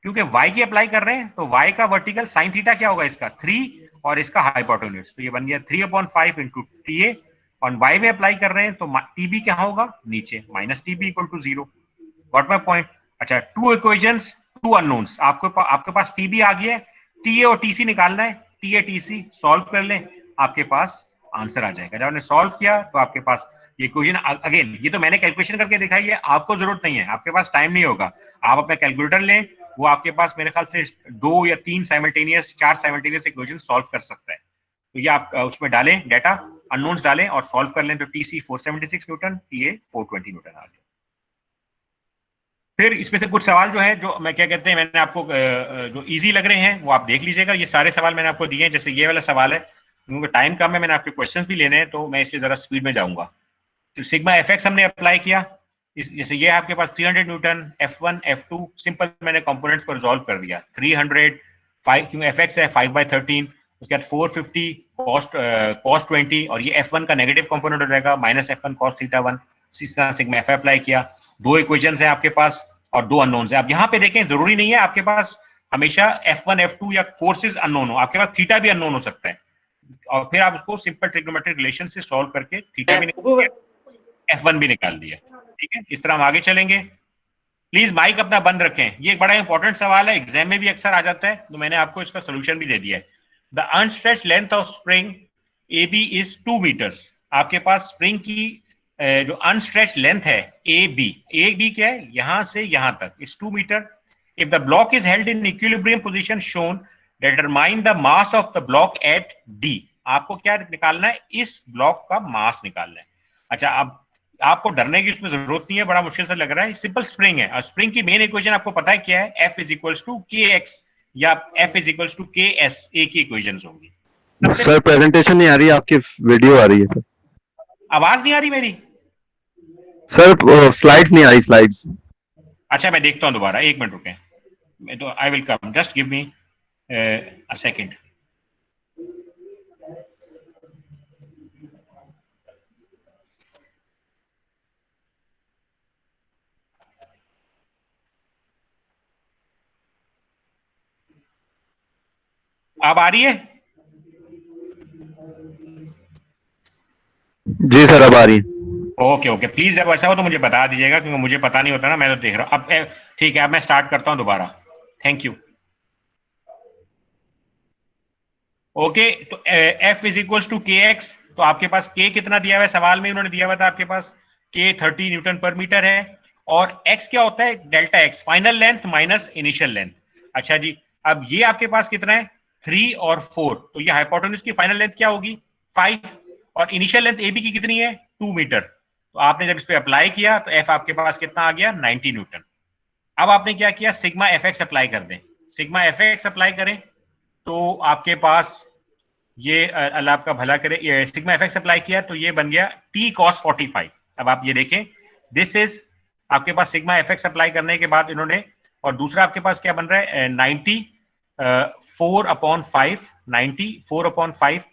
A: क्योंकि y की अप्लाई कर रहे हैं तो y का वर्टिकल साइन थीटा क्या होगा, इसका 3, और इसका हाइपोटेन्यूज, तो ये बन गया 3/5 इंटू टी ए, और y में अप्लाई कर रहे हैं तो टीबी क्या होगा, नीचे, minus TB equal to 0। Got my point. अच्छा, 2 इक्वेशंस 2 अननोन्स, आपके पास टीबी आ गया है, टीए और टीसी निकालना है, टीए टीसी सॉल्व कर लें, आपके पास आंसर आ जाएगा। जब आपने सॉल्व किया तो आपके पास ये क्वेश्चन अगेन, ये तो मैंने कैलकुलेशन करके दिखाई है, आपको जरूरत नहीं है, आपके पास टाइम नहीं होगा, आप अपना कैलकुलेटर लें, वो आपके पास मेरे ख्याल से 2 या 3 साइमल्टेनियस 4 साइमल्टेनियस इक्वेशन सॉल्व कर सकता है। तो ये आप उसमें डालें डाटा, अननोन्स डालें और सॉल्व कर लें, तो TC 476 न्यूटन, TA 420 न्यूटन आ गया। फिर इसमें से कुछ सवाल जो है, जो मैं क्या कहते हैं, मैंने आपको जो इजी लग रहे हैं वो आप देख लीजिएगा। ये सारे सवाल मैंने आपको दिए हैं, जैसे ये वाला सवाल है, क्योंकि टाइम कम है, मैंने आपके क्वेश्चंस भी लेने हैं, तो मैं इसलिए जरा स्पीड में जाऊंगा। तो सिग्मा FX हमने अप्लाई किया, जैसे ये आपके पास 300 न्यूटन, F1 F2 सिंपल मैंने कंपोनेंट्स को रिजॉल्व कर दिया। 300 5, क्योंकि FX है 5/13, उसके बाद 450 cos 20, और ये F1 का नेगेटिव कंपोनेंट हो जाएगा -F1 cos θ1। इस तरह सिग्मा FI अप्लाई किया। 2 इक्वेशंस है आपके पास और 2 अननोन्स है। आप यहाँ पे देखें, जरूरी नहीं है आपके पास हमेशा F1 F2 या फोर्सेज अननोन हो, आपके पास थीटा भी अननोन हो सकता है, और फिर आप उसको सिंपल ट्रिग्नोमेट्रिक रिलेशन से सॉल्व करके थीटा भी निकाल दिया, F1 भी निकाल दिया। ठीक है, इस तरह हम आगे चलेंगे। प्लीज माइक अपना बंद रखें, ये एक बड़ा इंपॉर्टेंट सवाल है, एग्जाम में भी अक्सर आ जाता है, तो मैंने आपको इसका सोल्यूशन भी दे दिया है। The unstretched length of spring AB is 2 meters. आपके पास स्प्रिंग की जो अनस्ट्रेच्ड लेंथ है AB क्या है, यहां से यहां तक, is 2 meter. If the block is held in equilibrium position shown, determine the mass of the block at D। आपको क्या निकालना है, इस ब्लॉक का मास निकालना है। अच्छा, अब आपको डरने की उसमें जरूरत नहीं है, बड़ा मुश्किल से लग रहा है, सिंपल स्प्रिंग है, और स्प्रिंग की मेन इक्वेशन आपको पता है क्या है, F is equals to KX या F is equals to KS, एक ही इक्वेशंस होंगी।
E: सर प्रेजेंटेशन नहीं आ रही, आपकी वीडियो आ रही है सर।
A: आवाज नहीं आ रही मेरी?
E: सर स्लाइड्स नहीं आ रही, स्लाइड्स।
A: अच्छा, मैं देखता हूं दोबारा, 1 मिनट रुकें, मैं तो I will come, just give me a second. अब आ रही है?
E: जी सर, अब आ रही है।
A: ओके ओके, प्लीज जब ऐसा हो तो मुझे बता दीजिएगा, क्योंकि मुझे पता नहीं होता ना, मैं तो देख रहा हूं। अब ठीक है, अब मैं स्टार्ट करता हूं दोबारा। Thank you. ओके, तो F is equals to KX, तो आपके पास K कितना दिया हुआ है, सवाल में उन्होंने दिया हुआ था आपके पास K 30 न्यूटन पर मीटर है, और X क्या होता है, delta X, final length minus initial length. अच्छा जी, अब ये आपके पास कितना है, 3 और 4, तो ये हाइपोटेन्यूज की फाइनल लेंथ क्या होगी, 5, और इनिशियल लेंथ AB की कितनी है, 2 मीटर। तो आपने जब इस पे अप्लाई किया तो F आपके पास कितना आ गया, 90 न्यूटन। अब आपने क्या किया, सिग्मा FX अप्लाई कर दें। सिग्मा FX अप्लाई करें तो आपके पास ये अल्लाह आपका भला करे, ये सिग्मा FX अप्लाई किया तो ये बन गया T cos 45। अब आप ये देखें, दिस इज आपके पास सिग्मा FX अप्लाई करने के बाद इन्होंने, और दूसरा आपके पास क्या बन रहा है, 94/5, 94/5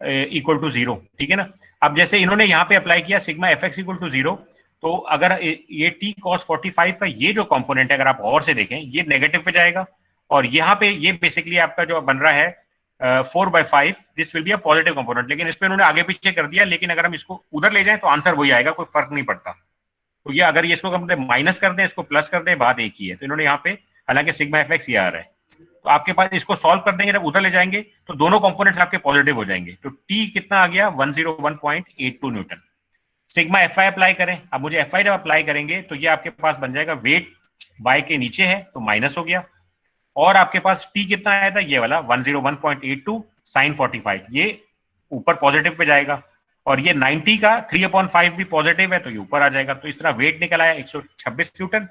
A: इक्वल टू 0। ठीक है ना। अब जैसे इन्होंने यहाँ पे अप्लाई किया सिग्मा FX इक्वल टू 0, तो अगर ये T cos 45 का ये जो कंपोनेंट है, अगर आप और से देखें, ये नेगेटिव पे जाएगा, और यहाँ पे ये बेसिकली आपका जो बन रहा है 4/5, this will be a positive component. लेकिन इस पे उन्होंने आगे पीछे कर दिया, लेकिन अगर हम इसको उधर ले जाएं तो आंसर वही आएगा, कोई फर्क नहीं पड़ता। तो ये अगर ये इसको हम माइनस कर दें, इसको प्लस कर दें, बात एक ही है। तो इन्होंने यहाँ पे हालांकि सिग्मा FX ये आ रहा है, तो आपके पास इसको सॉल्व कर देंगे, जब उधर ले जाएंगे तो दोनों कंपोनेंट्स आपके पॉजिटिव हो जाएंगे। तो T कितना आ गया, 101.82 न्यूटन। सिग्मा FI अप्लाई करें। अब मुझे FI जब अप्लाई करेंगे तो ये आपके पास बन जाएगा, वेट बाय के नीचे है तो माइनस हो गया, और आपके पास T कितना आया था, ये वाला 101.82 sin 45, ये ऊपर पॉजिटिव पे जाएगा, और ये 90 का 3/5 भी पॉजिटिव है तो ये ऊपर आ जाएगा। तो इस तरह वेट निकल आया 126 न्यूटन,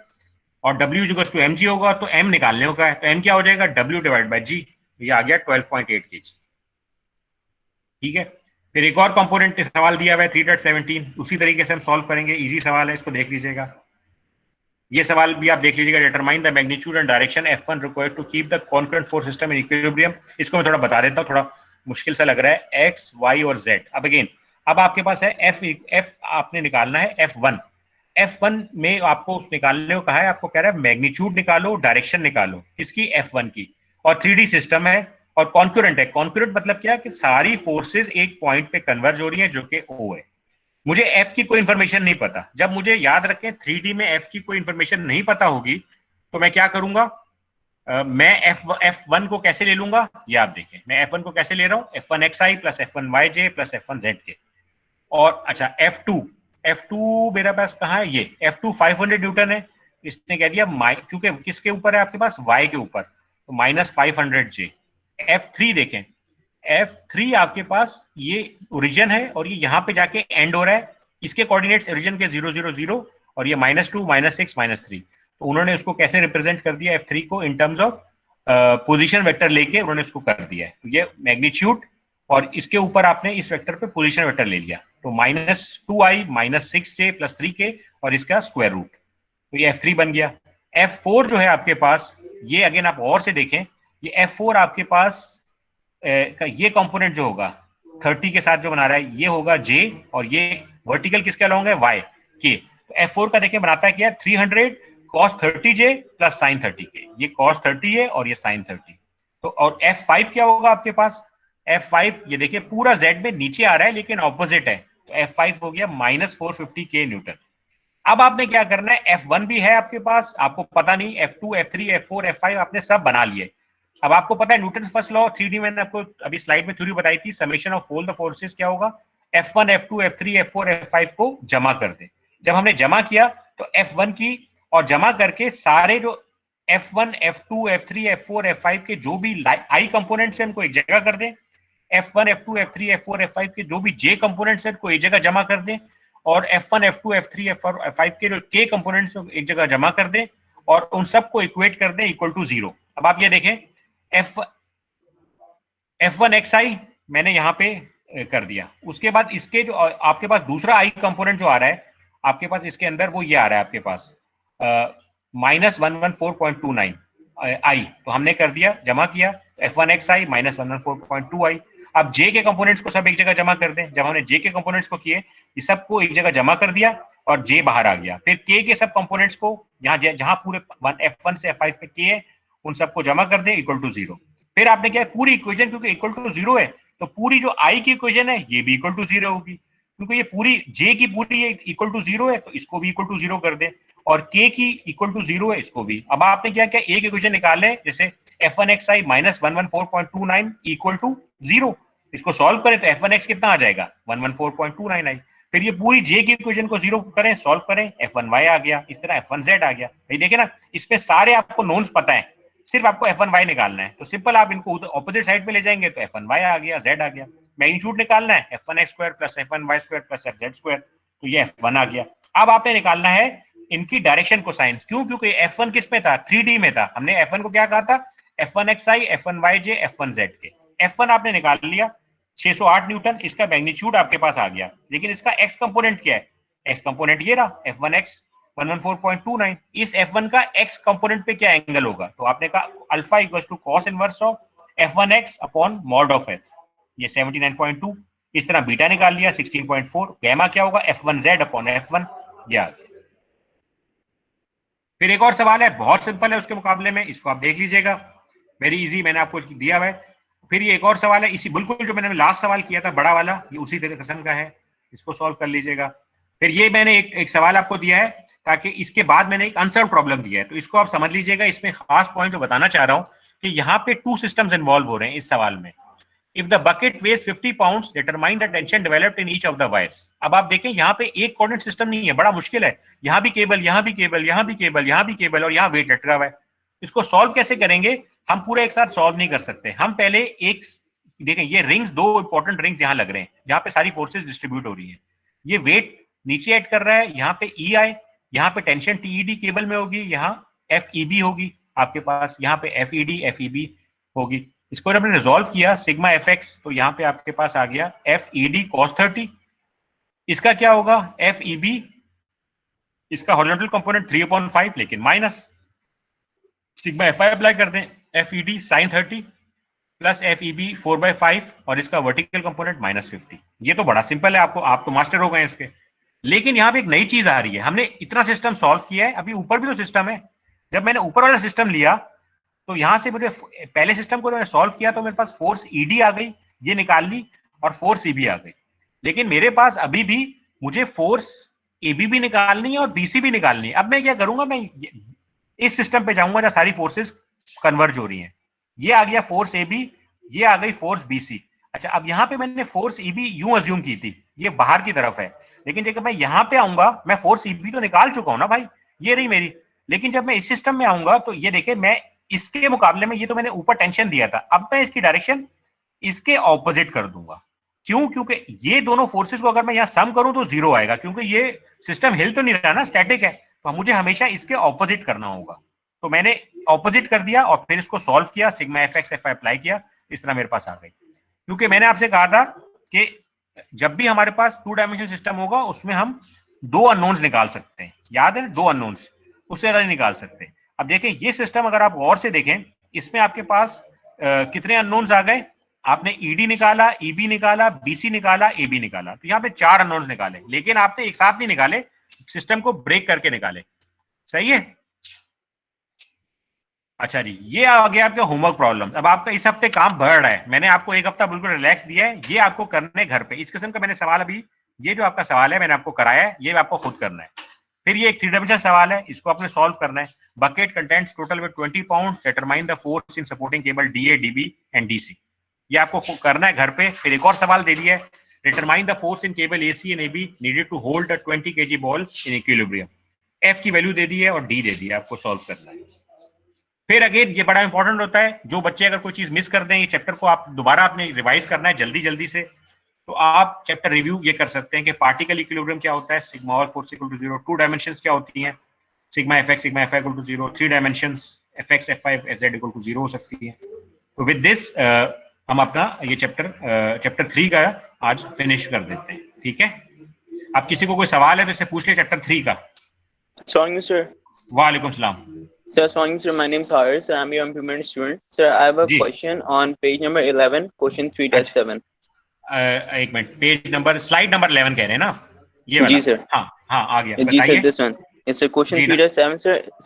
A: और W = mg होगा, तो m निकालने होगा, तो m क्या हो जाएगा, W/g, ये आ गया 12.8 kg। ठीक है। फिर एक और कंपोनेंट सवाल दिया हुआ है 3.17, उसी तरीके से हम सॉल्व करेंगे, इजी सवाल है, इसको देख लीजिएगा। ये सवाल भी आप देख लीजिएगा, determine the magnitude and direction F1 required to keep the concurrent force system in equilibrium. इसको मैं थोड़ा बता देता हूँ, थोड़ा मुश्किल सा लग रहा है, X, Y और Z। अब अगेन, अब आपके पास है F आपने निकालना है F1 में आपको निकालने को कहा है, आपको कह रहा है मैग्नीट्यूड निकालो, डायरेक्शन निकालो, किसकी, F1 की, और 3D सिस्टम है और कॉन्करेंट है। कॉन्करेंट मतलब क्या, कि सारी फोर्सेस एक पॉइंट पे कन्वर्ज हो रही है जो कि O है। मुझे F की कोई इंफॉर्मेशन नहीं पता, जब मुझे याद रखें 3D में F की कोई इंफॉर्मेशन नहीं पता होगी तो मैं क्या करूंगा, मैं F1 को कैसे ले लूंगा, ये आप देखें, मैं F1 को कैसे ले रहा हूं, F1xi plus F1yj plus F1zk, और अच्छा F2 मेरे पास कहाँ है, ये F2 500 न्यूटन है, इसने कह दिया क्योंकि किसके ऊपर है आपके पास, y के ऊपर, तो -500J। F3 देखें, F3 आपके पास ये ओरिजिन है और ये यहाँ पे जाके एंड हो रहा है, इसके कोऑर्डिनेट्स ओरिजिन के 0 0 0 और ये -2 -6 -3। तो उन्होंने उसको कैसे रिप्रेजेंट कर दिया F3 को, in terms of position vector लेके उन्होंने उसको कर दिया है। तो ये मैग्नीट्यूड और इसके ऊपर आपने इस वेक्टर पे पोजीशन वेक्टर ले लिया, तो -2i -6j + 3k और इसका स्क्वायर रूट, तो ये F3 बन गया। F4 जो है आपके पास, ये अगेन आप और से देखें, ये F4 आपके पास ये कंपोनेंट जो होगा 30 के साथ जो बना रहा है, ये होगा J और ये वर्टिकल किसके अलॉन्ग है, Y के। तो F4 का देखिए बनाता है क्या, 300 cos 30J + sin 30K, ये cos 30 है और ये sin 30। तो और F5 क्या होगा आपके पास, F5 ये देखिए पूरा Z में नीचे आ रहा है लेकिन ऑपोजिट है, तो F5 हो गया -450K न्यूटन। अब आपने क्या करना है, F1 भी है आपके पास, आपको पता नहीं, F2 F3 F4 F5 आपने सब बना लिए। अब आपको पता है न्यूटन फर्स्ट लॉ 3D मैंने आपको अभी स्लाइड में थ्योरी बताई थी, summation of all the forces क्या होगा, F1 F2 F3 F4 F5 को जमा कर दे। जब हमने जमा किया तो F1 की और जमा करके सारे जो F1 F2 F3 F4 F5 के जो भी I कंपोनेंट्स हैं उनको एक जगह कर दें, F1 F2 F3 F4 F5 के जो भी J कंपोनेंट्स हैं उनको एक जगह जमा कर दें, और F1 F2 F3 F4 F5 के जो K कंपोनेंट्स को एक जगह जमा कर दें और उन सबको इक्वेट कर दें इक्वल टू 0। अब आप ये देखें, F1 xi मैंने यहां पे कर दिया, उसके बाद इसके जो आपके पास दूसरा I कंपोनेंट जो आ रहा है आपके पास, इसके अंदर वो ये आ रहा है आपके पास -114.29 I, तो हमने कर दिया, जमा किया, F1 xi -114.2i। अब J के कंपोनेंट्स को सब एक जगह जमा कर दें, जब हमने J के कंपोनेंट्स को किए, ये सबको एक जगह जमा कर दिया और J बाहर आ गया। फिर K के सब कंपोनेंट्स को जहां पूरे F1 से F5 पे K है उन सबको जमा कर दें इक्वल टू 0। फिर आपने क्या है, पूरी इक्वेशन क्योंकि इक्वल टू 0 है तो पूरी जो I की इक्वेशन है ये भी इक्वल टू 0 होगी, क्योंकि ये पूरी J की पूरी इक्वल टू 0 है तो इसको भी इक्वल टू 0 कर दें, और K की इक्वल टू 0 है इसको भी। अब आपने क्या क्या एक इक्वेशन निकाल लें, जैसे F1 xi -114.29 इक्वल टू 0, इसको सॉल्व करें तो F1x कितना आ जाएगा, 114.29 आई। फिर ये पूरी J की इक्वेशन को 0 करें, सॉल्व करें, F1y आ गया, इस तरह F1z आ गया। भाई देखिए ना, इसमें सारे आपको नोन्स पता है, सिर्फ आपको F1y निकालना है, तो सिंपल आप इनको ऑपोजिट साइड पे ले जाएंगे तो F1y आ गया, Z आ गया। मैग्नीट्यूड निकालना है, F1x² + F1y² + Fz², तो ये F1 आ गया। अब आपने निकालना है इनकी डायरेक्शन कोसाइंस, क्यों, क्योंकि F1 किस में था, 3D में था। हमने F1 को क्या कहा था, F1 xi F1 yj F1 z के। F1 आपने निकाल लिया 608 न्यूटन, इसका मैग्नीट्यूड आपके पास आ गया, लेकिन इसका x कंपोनेंट क्या है, x कंपोनेंट ये रहा F1x 114.29, इस F1 का x कंपोनेंट पे क्या एंगल होगा, तो आपने कहा alpha equals to cos inverse of F1x upon mod of f, ये 79.2। इस तरह बीटा निकाल लिया 16.4, गैमा क्या होगा F1z अपॉन F1, ये आ गया। फिर एक और सवाल है, बहुत सिंपल है उसके मुकाबले में, इसको आप देख लीजिएगा, वेरी इजी, मैंने आपको दिया हुआ है। फिर ये एक और सवाल है, इसी बिल्कुल जो मैंने लास्ट सवाल किया था बड़ा वाला, ये उसी तरह किस्म का है, इसको सॉल्व कर लीजिएगा। फिर ये मैंने एक सवाल आपको दिया है, ताकि इसके बाद मैंने एक आंसर प्रॉब्लम दिया है, तो इसको आप समझ लीजिएगा। इसमें खास पॉइंट जो बताना चाह रहा हूं कि यहाँ पे 2 सिस्टम्स इन्वॉल्व हो रहे हैं इस सवाल में। If the bucket weighs 50 pounds, determine the tension developed in each of the wires. अब आप देखें यहाँ पे एक कोऑर्डिनेट सिस्टम नहीं है, बड़ा मुश्किल है, यहाँ भी केबल, यहाँ भी केबल, यहाँ भी केबल, यहाँ भी केबल और यहाँ वेट लटका हुआ है। इसको सॉल्व कैसे करेंगे, हम पूरे एक साथ सॉल्व नहीं कर सकते। हम पहले एक देखें, ये रिंग्स, 2 इंपॉर्टेंट रिंग्स यहाँ लग रहे हैं जहाँ पे सारी फोर्सेज डिस्ट्रीब्यूट हो रही है। ये वेट नीचे ऐड कर रहा है, यहाँ पे EI, यहाँ पे टेंशन TED केबल में होगी, यहाँ FEB होगी आपके पास, यहाँ पे FED FEB होगी। इसको जब हमने रिजॉल्व किया सिग्मा fx, तो यहाँ पे आपके पास आ गया FED cos 30, इसका क्या होगा FEB, इसका हॉरिजॉन्टल कंपोनेंट 3/5 लेकिन माइनस, सिग्मा fi अप्लाई कर दें, FED sin 30 प्लस FEB 4/5 और इसका वर्टिकल कंपोनेंट -50। ये तो बड़ा सिंपल है, आप तो मास्टर हो गए इसके। लेकिन यहाँ पे एक नई चीज आ रही है, हमने इतना सिस्टम सॉल्व किया है, अभी ऊपर भी तो सिस्टम है। जब मैंने ऊपर वाला सिस्टम लिया तो यहां से मुझे पहले सिस्टम को मैंने सॉल्व किया तो मेरे पास फोर्स ED आ गई, ये निकाल ली, और फोर्स EB आ गई। लेकिन मेरे पास अभी भी मुझे फोर्स AB भी निकालनी है और BC भी निकालनी है। अब मैं क्या करूंगा, मैं इस सिस्टम पे जाऊंगा जहां सारी फोर्सेस कन्वर्ज हो रही हैं। ये आ गया फोर्स AB, ये आ गई फोर्स BC। अच्छा, अब यहाँ पे मैंने फोर्स EB यूं अज्यूम की थी ये बाहर की तरफ है। लेकिन जब मैं यहाँ पे आऊंगा, मैं फोर्स ईबी तो निकाल चुका हूं ना भाई, ये रही मेरी। लेकिन जब मैं इस सिस्टम में आऊंगा तो ये देखिए, मैं इसके मुकाबले में, ये तो मैंने ऊपर टेंशन दिया था, अब मैं इसकी डायरेक्शन इसके ऑपोजिट कर दूंगा। क्यों? क्योंकि ये दोनों फोर्सेस को अगर मैं यहाँ सम करूं तो जीरो आएगा, क्योंकि ये सिस्टम हिल तो नहीं रहा ना, स्टैटिक है, तो मुझे हमेशा इसके ऑपोजिट करना होगा। तो मैंने ऑपोजिट कर दिया और फिर इसको सॉल्व किया, sigma F X F apply किया, इस तरह मेरे पास आ गई। क्योंकि मैंने आपसे कहा था कि जब भी हमारे पास 2 डायमेंशन सिस्टम होगा उसमें हम 2 अननोन्स निकाल सकते हैं, याद है, 2 अननोन्स, उससे ज्यादा नहीं निकाल सकते। अब देखें ये सिस्टम अगर आप गौर से देखें, इसमें आपके पास कितने अननोन्स आ गए? आपने ईडी निकाला, ईबी निकाला, बीसी निकाला, एबी निकाला, तो यहाँ पे 4 अननोन्स निकाले, लेकिन आपने एक साथ नहीं निकाले, सिस्टम को ब्रेक करके निकाले। सही है? अच्छा जी, ये आ गया आपके होमवर्क प्रॉब्लम। अब आपका इस हफ्ते काम बढ़ रहा है, मैंने आपको एक हफ्ता बिल्कुल रिलैक्स दिया है, ये आपको करने घर पे। इस किस्म का मैंने सवाल अभी, ये जो आपका सवाल है मैंने आपको कराया है, ये आपको खुद करना है। फिर ये एक 3 डायमेंशनल सवाल है, इसको आपने सॉल्व करना है। Bucket contents total with 20 pound, determine the force in supporting cable DA, dB and DC. ये आपको करना है घर पे। फिर एक और सवाल दे दिया है, determine the force in cable AC and AB needed to hold a 20 kg ball in equilibrium. F की वैल्यू दे दी है और डी दे दी है, आपको सॉल्व करना है। फिर अगेन ये बड़ा इंपॉर्टेंट होता है, जो बच्चे अगर कोई चीज मिस कर दें, ये चैप्टर को आप दोबारा आपने रिवाइज करना है जल्दी जल्दी से, तो आप चैप्टर रिव्यू ये कर सकते हैं कि पार्टिकल इक्विलिब्रियम क्या होता है, sigma all force equal to 0, 2 dimensions क्या होती हैं, sigma F X equal to 0, 3 dimensions F X F five F Z equal to 0 हो सकती है। तो विद दिस हम अपना ये चैप्टर 3 का आज फिनिश कर देते हैं, ठीक है? अब किसी को कोई सवाल है तो इससे पूछ ले चैप्टर 3 का।
F: Sir.
A: वालेकुम सलाम।
F: Sir, sir, my name is Haris. I'm your implement student. Sir, I have a
A: ji.
F: question on page number 11, question 3-7.
A: एक minute, page number, slide number 11 कह रहे हैं ना? ये वाला?
F: जी sir.
A: हाँ हाँ, आ गया,
F: जी sir,
A: बताइए।
F: this one. Yes sir, question
A: जी ना।
F: 3-7.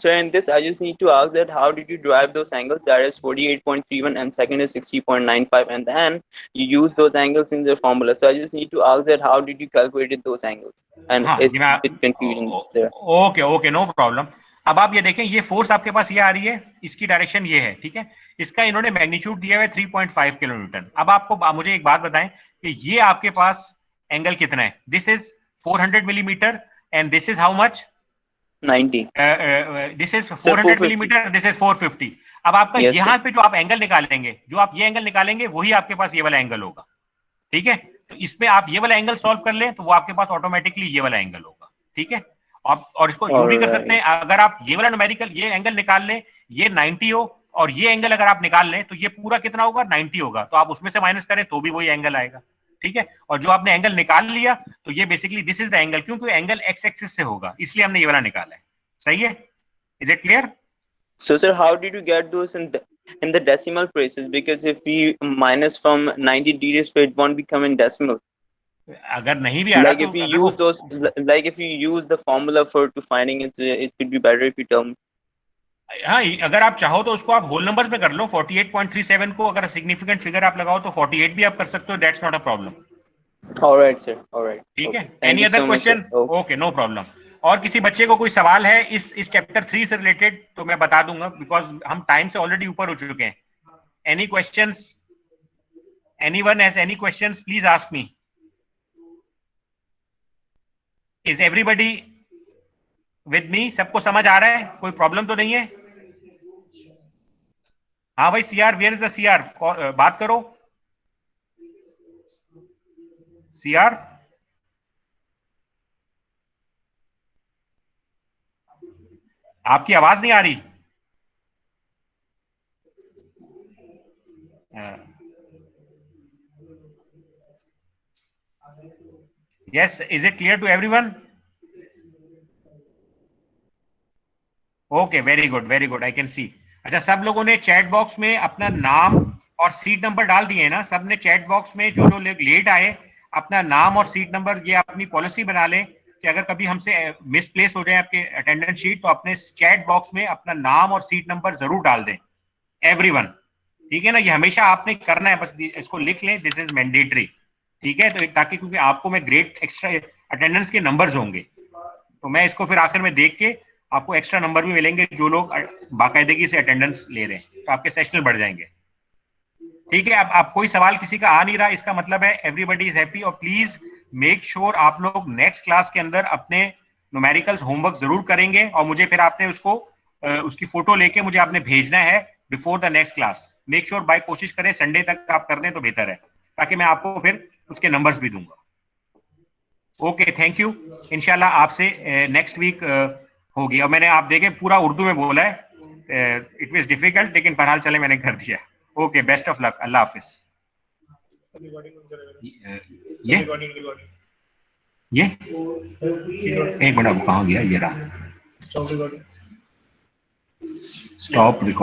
F: Sir, in this I just need to ask that how did you derive those angles? That is 48.31 and second is 60.95, and then you use those angles in the formula. So I just need to ask that how did you calculate those angles? And
A: हाँ,
F: it's a bit confusing there.
A: Okay, no problem. अब आप ये देखें, ये force आपके पास ये आ रही है, इसकी डायरेक्शन ये है, ठीक है? इसका इन्होंने मैग्नीट्यूड दिया हुआ है 3.5 किलोन्यूटन। अब आपको मुझे एक बात बताएं कि ये आपके पास एंगल कितना है? This is 400 millimetre and this is how much?
F: 90.
A: This is 400 millimetre, this is 450। अब आपका
F: Yes,
A: यहाँ पे जो आप एंगल निकालेंगे, जो आप ये एंगल निकालेंगे, वही आपके पास ये वाला एंगल होगा, ठीक है? तो इसमें आप ये वाला एंगल सॉल्व कर लें तो वो आपके पास ऑटोमेटिकली ये वाला एंगल होगा, ठीक है? और इसको यू भी कर सकते हैं, अगर आप ये वाला न्यूमेरिकल ये एंगल निकाल लें, ये 90 हो, और ये एंगल अगर आप निकाल लें तो ये पूरा कितना होगा? 90 होगा। तो आप उसमें से माइनस करें तो भी वही एंगल आएगा, ठीक है? और जो आपने एंगल निकाल लिया तो ये basically this is the angle, क्योंकि एंगल एक्स एक्सिस से होगा, इसलिए हमने ये वाला निकाला है। सही है? Is it clear?
F: So sir, how did you get those in the decimal places? Because if we minus from 90 degrees, so it won't become in decimal.
A: अगर नहीं भी आ रहा
F: Like if
A: तो
F: you
A: अगर
F: use those, like if you use the formula for to finding it, it would be better if you tell me.
A: हाँ, अगर आप चाहो तो उसको आप होल नंबर्स में कर लो। 48.37 को अगर सिग्निफिकेंट फिगर आप लगाओ तो 48 भी आप कर सकते हो, that's not a problem.
F: All right, sir. All right.
A: ठीक है?
F: Thank
A: any
F: you
A: other
F: so much, sir.
A: Question? Okay, no problem. और किसी बच्चे को कोई सवाल है इस चैप्टर 3 से रिलेटेड तो मैं बता दूंगा, बिकॉज हम टाइम से ऑलरेडी ऊपर हो चुके हैं। Any questions? Anyone has any questions? Please ask me. Is everybody with me? सबको समझ आ रहा है? कोई प्रॉब्लम तो नहीं है? हाँ भाई, CR, where is the CR? बात करो सीआर। आपकी आवाज नहीं आ रही। Yes, is it clear to everyone? Okay, very good, I can see. अच्छा, सब लोगों ने चैट बॉक्स में अपना नाम और सीट नंबर डाल दिए हैं ना? सब ने चैट बॉक्स में, जो लोग लेट आए, अपना नाम और सीट नंबर, ये अपनी पॉलिसी बना लें कि अगर कभी हमसे मिसप्लेस हो जाए आपके अटेंडेंस शीट, तो अपने चैट बॉक्स में अपना नाम और सीट नंबर जरूर डाल दें, एवरीवन, ठीक है ना? ये हमेशा आपने करना है, बस इसको लिख लें, दिस इज मैंडेटरी, ठीक है? तो ताकि, क्योंकि आपको मैं ग्रेट एक्स्ट्रा अटेंडेंस के नंबर्स होंगे, तो मैं इसको फिर आखिर में देख के आपको एक्स्ट्रा नंबर भी मिलेंगे जो लोग बाकायदगी से अटेंडेंस ले रहे हैं, तो आपके सेशनल बढ़ जाएंगे, ठीक है? अब कोई सवाल किसी का आ नहीं रहा, इसका मतलब है एवरीबडी इज हैप्पी। और प्लीज मेक श्योर आप लोग नेक्स्ट क्लास के अंदर अपने न्यूमेरिकल्स होमवर्क जरूर करेंगे और मुझे फिर आपने उसको उसकी फोटो लेके मुझे आपने भेजना है before the next class. Make sure बाय कोशिश करें संडे तक आप कर दें तो बेहतर है, ताकि मैं आपको फिर उसके नंबर्स भी दूंगा। Okay, thank you. इंशाल्लाह आपसे नेक्स्ट वीक होगी। और मैंने आप देखें पूरा उर्दू में बोला है, इट वाज डिफिकल्ट, लेकिन बहरहाल चले मैंने कर दिया। ओके, बेस्ट ऑफ लक, अल्लाह हाफिज। ये एक मिनट, कहाँ गया ये रहा, स्टॉप रिकॉर्ड।